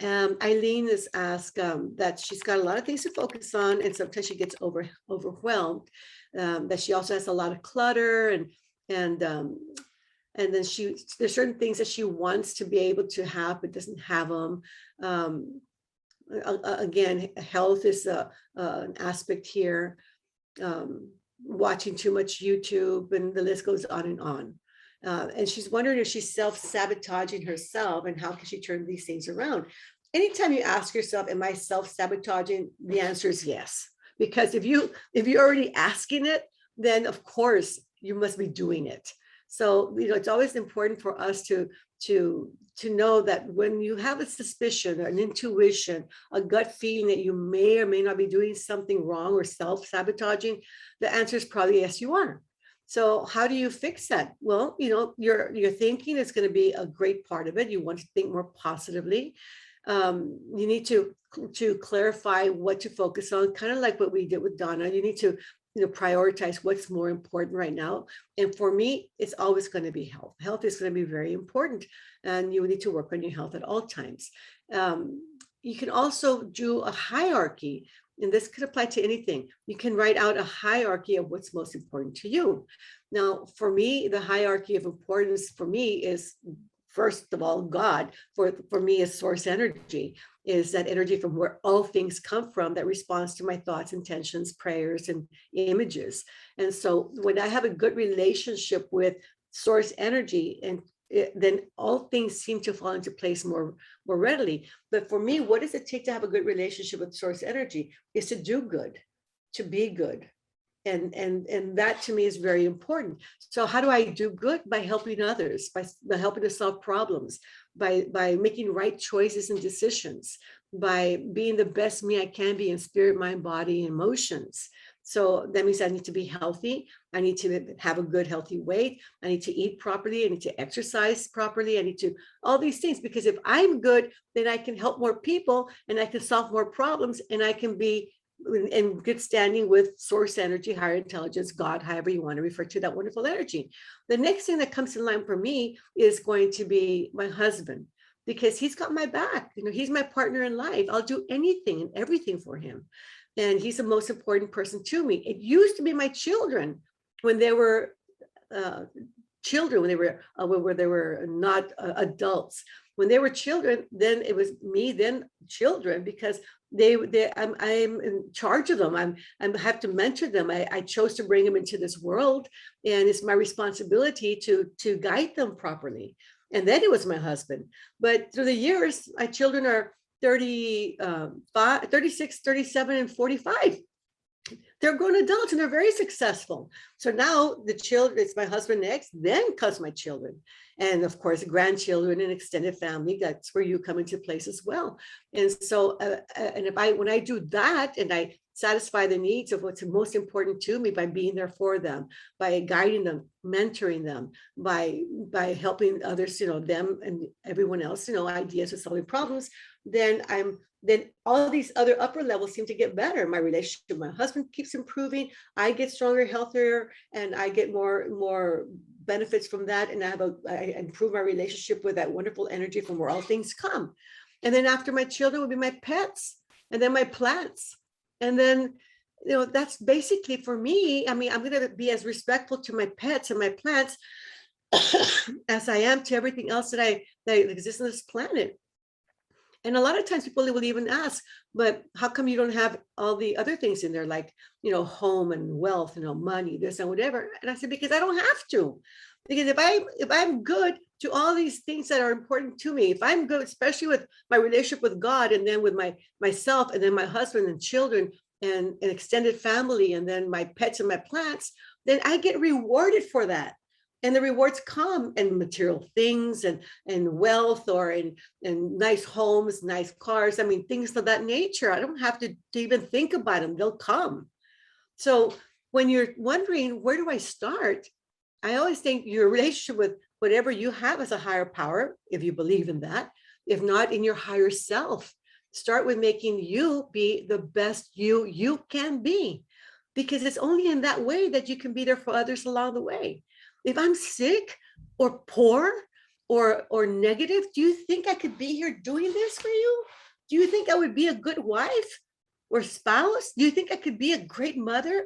Eileen is asked that she's got a lot of things to focus on, and sometimes she gets overwhelmed. That she also has a lot of clutter, and and then there's certain things that she wants to be able to have but doesn't have them. Again, health is an aspect here. Watching too much YouTube, and the list goes on and on. And she's wondering if she's self-sabotaging herself, and how can she turn these things around? Anytime you ask yourself, am I self-sabotaging? The answer is yes. Because if you're already asking it, then of course you must be doing it. So, it's always important for us to know that when you have a suspicion or an intuition, a gut feeling that you may or may not be doing something wrong or self-sabotaging, the answer is probably yes, you are. So how do you fix that? Well, your thinking is going to be a great part of it. You want to think more positively. You need to clarify what to focus on, kind of like what we did with Donna. You need to prioritize what's more important right now. And for me, it's always going to be health. Health is going to be very important, and you need to work on your health at all times. You can also do a hierarchy, and this could apply to anything. You can write out a hierarchy of what's most important to you. Now, for me, the hierarchy of importance for me is, first of all, God. For me, is source energy, is that energy from where all things come from, that responds to my thoughts, intentions, prayers, and images. And so when I have a good relationship with source energy, then all things seem to fall into place more readily. But for me, what does it take to have a good relationship with source energy? Is to do good, to be good. And that to me is very important. So how do I do good? By helping others, by helping to solve problems, by making right choices and decisions, by being the best me I can be in spirit, mind, body, and emotions. So that means I need to be healthy. I need to have a good, healthy weight. I need to eat properly. I need to exercise properly. I need to, all these things, because if I'm good, then I can help more people, and I can solve more problems, and I can be in good standing with source energy, higher intelligence, God, however you want to refer to that wonderful energy. The next thing that comes in line for me is going to be my husband, because he's got my back. He's my partner in life. I'll do anything and everything for him. And he's the most important person to me. It used to be my children when they were children, when they were not adults. When they were children, then it was me, then children, because I'm in charge of them. I have to mentor them. I chose to bring them into this world, and it's my responsibility to guide them properly. And then it was my husband. But through the years, my children are 35, 36, 37, and 45. They're grown adults, and they're very successful. So now the children, it's my husband next, then comes my children. And of course, grandchildren and extended family, that's where you come into place as well. And so, when I do that, and I satisfy the needs of what's most important to me by being there for them, by guiding them, mentoring them, by helping others, them and everyone else, ideas of solving problems, then all these other upper levels seem to get better. My relationship with my husband keeps improving. I get stronger, healthier, and I get more benefits from that. And I improve my relationship with that wonderful energy from where all things come. And then after my children will be my pets, and then my plants. And then, that's basically for me. I mean, I'm going to be as respectful to my pets and my plants as I am to everything else that exists on this planet. And a lot of times people will even ask, but how come you don't have all the other things in there, like, home and wealth, money, this and whatever? And I said, because I don't have to. Because if I'm good to all these things that are important to me, if I'm good, especially with my relationship with God, and then with myself, and then my husband and children and an extended family, and then my pets and my plants, then I get rewarded for that. And the rewards come in material things and wealth, or in nice homes, nice cars. I mean, things of that nature. I don't have to even think about them. They'll come. So when you're wondering, where do I start? I always think your relationship with whatever you have as a higher power, if you believe in that, if not in your higher self, start with making you be the best you can be, because it's only in that way that you can be there for others along the way. If I'm sick or poor or negative? Do you think I could be here doing this for you? Do you think I would be a good wife or spouse? Do you think I could be a great mother?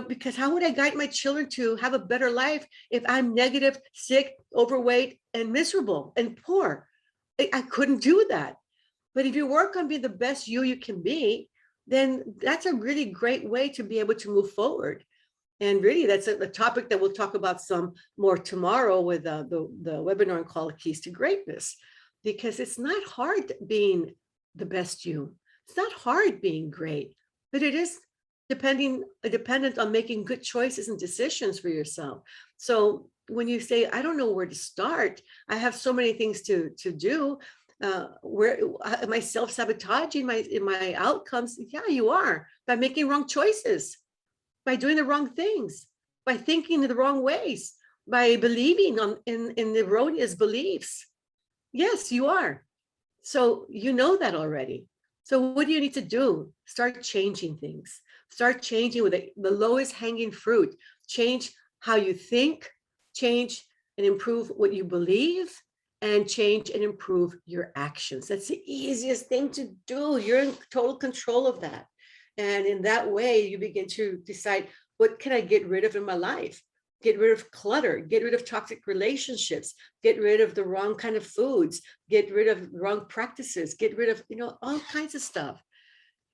Because how would I guide my children to have a better life if I'm negative, sick, overweight, and miserable and poor? I couldn't do that. But if you work on being the best you can be, then that's a really great way to be able to move forward. And really, that's a topic that we'll talk about some more tomorrow with the webinar called Keys to Greatness, because it's not hard being the best you. It's not hard being great, but it is dependent on making good choices and decisions for yourself. So when you say, I don't know where to start, I have so many things to do. Where am I self-sabotaging my outcomes? Yeah, you are, by making wrong choices, by doing the wrong things, by thinking in the wrong ways, by believing in erroneous beliefs. Yes, you are. So you know that already. So what do you need to do? Start changing things. Start changing with the lowest hanging fruit. Change how you think, change and improve what you believe, and change and improve your actions. That's the easiest thing to do. You're in total control of that. And in that way, you begin to decide, what can I get rid of in my life? Get rid of clutter, get rid of toxic relationships, get rid of the wrong kind of foods, get rid of wrong practices, get rid of, all kinds of stuff.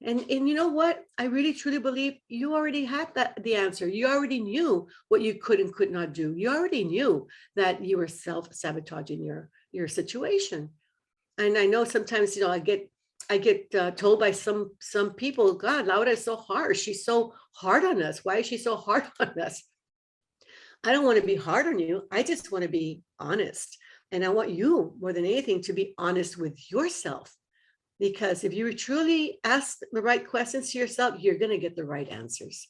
And you know what? I really truly believe you already had the answer. You already knew what you could and could not do. You already knew that you were self-sabotaging your situation. And I know sometimes, I get told by some people, God, Laura is so harsh. She's so hard on us. Why is she so hard on us? I don't want to be hard on you. I just want to be honest. And I want you more than anything to be honest with yourself. Because if you truly ask the right questions to yourself, you're going to get the right answers.